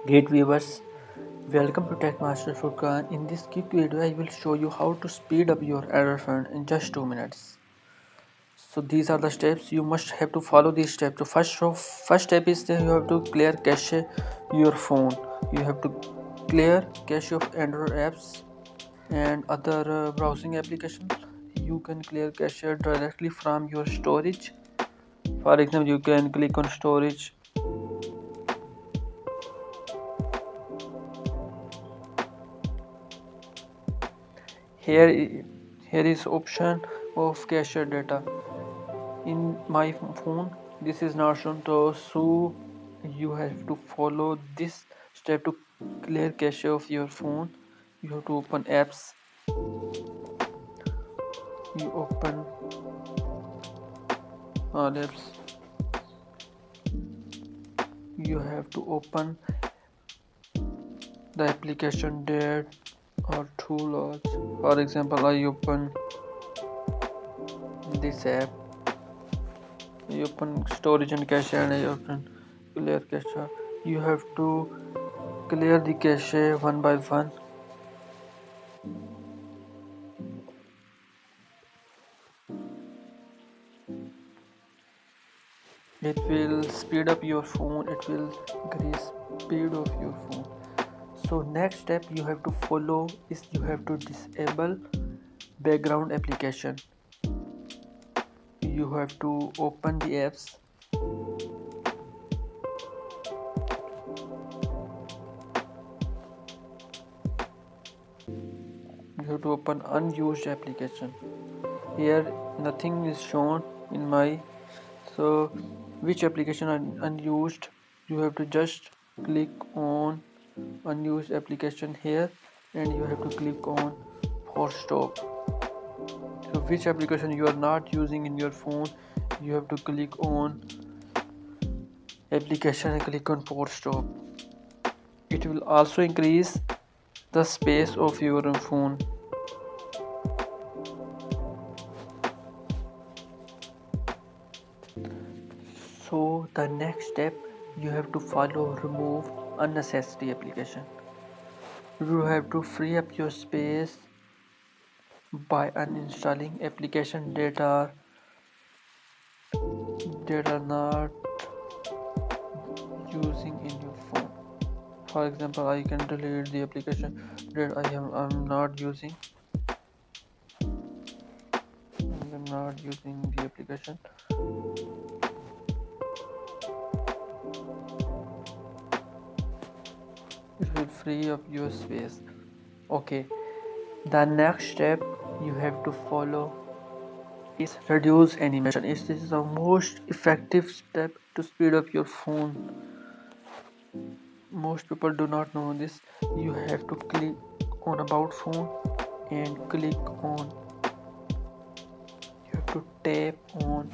Great viewers, welcome to Tech Master Furqan. In this quick video, I will show you how to speed up your error fund in just 2 minutes. So these are the steps you must have to follow. These steps. So first step is that you have to clear cache your phone. You have to clear cache of Android apps and other browsing applications. You can clear cache directly from your storage. For example, you can click on storage. Here, here is option of cache data. In my phone, this is not shown, so you have to follow this step to clear cache of your phone. You have to open apps. You open all apps. You have to open the application date or tool also. For example, I open this app. I open storage and cache and I open clear cache. You have to clear the cache one by one. It will speed up your phone. It will increase speed of your phone. So next step you have to follow is you have to disable background application. You have to open the apps. You have to open unused application. Here nothing is shown in my, so which application are unused, you have to just click on unused application here and you have to click on force stop. So which application you are not using in your phone, you have to click on application and click on force stop. It will also increase the space of your phone. So the next step you have to follow, remove unnecessary application. You have to free up your space by uninstalling application that are not using in your phone. For example, I can delete the application that I'm not using. I'm not using the application. It will free up your space. Okay, the next step you have to follow is reduce animation. This is the most effective step to speed up your phone. Most people do not know this. You have to click on about phone and click on, you have to tap on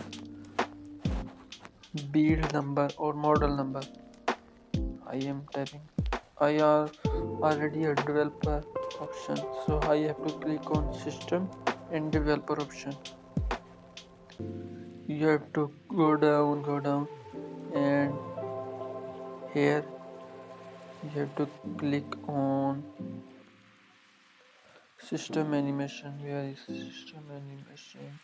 build number or model number. I am tapping. I are already a developer option, so I have to click on system and developer option. You have to go down and here you have to click on system animation. Where is system animation?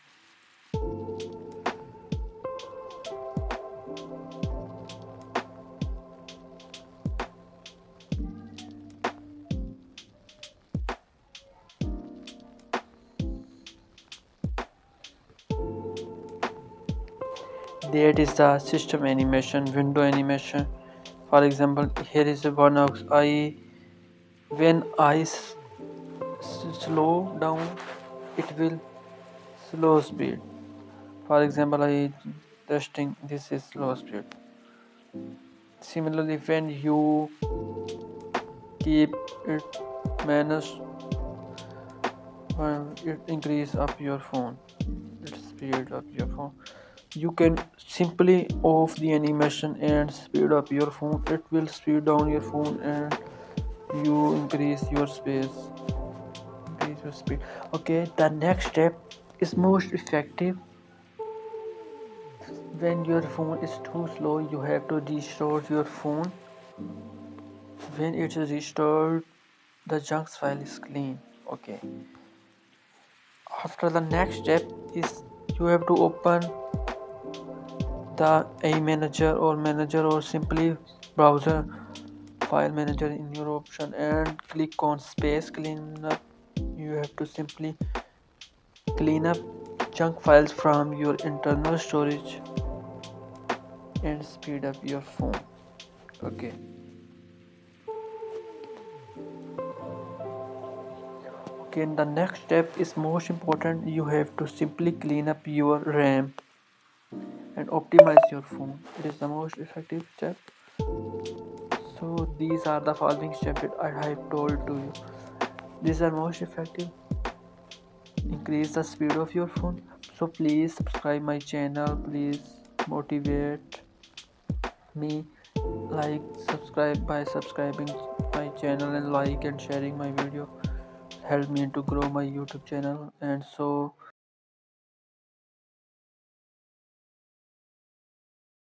That is the system animation, window animation. For example, here is one of when I slow down, it will slow speed. For example, I testing, this is slow speed. Similarly, when you keep it minus, it increase up your phone, it speed up your phone. You can simply off the animation and speed up your phone. It will speed down your phone and you increase your space, increase your speed. Okay, the next step is most effective. When your phone is too slow, you have to restore your phone. When it's restored, the junk file is clean. Okay. After the next step is you have to open the a manager or simply browser file manager in your option and click on space cleanup. You have to simply clean up junk files from your internal storage and speed up your phone. Okay. Okay, and the next step is most important. You have to simply clean up your RAM and optimize your phone. It is the most effective step. So these are the following steps that I have told to you. These are most effective. Increase the speed of your phone. So please subscribe my channel. Please motivate me. Like, subscribe by subscribing my channel and like and sharing my video. Help me to grow my YouTube channel. And so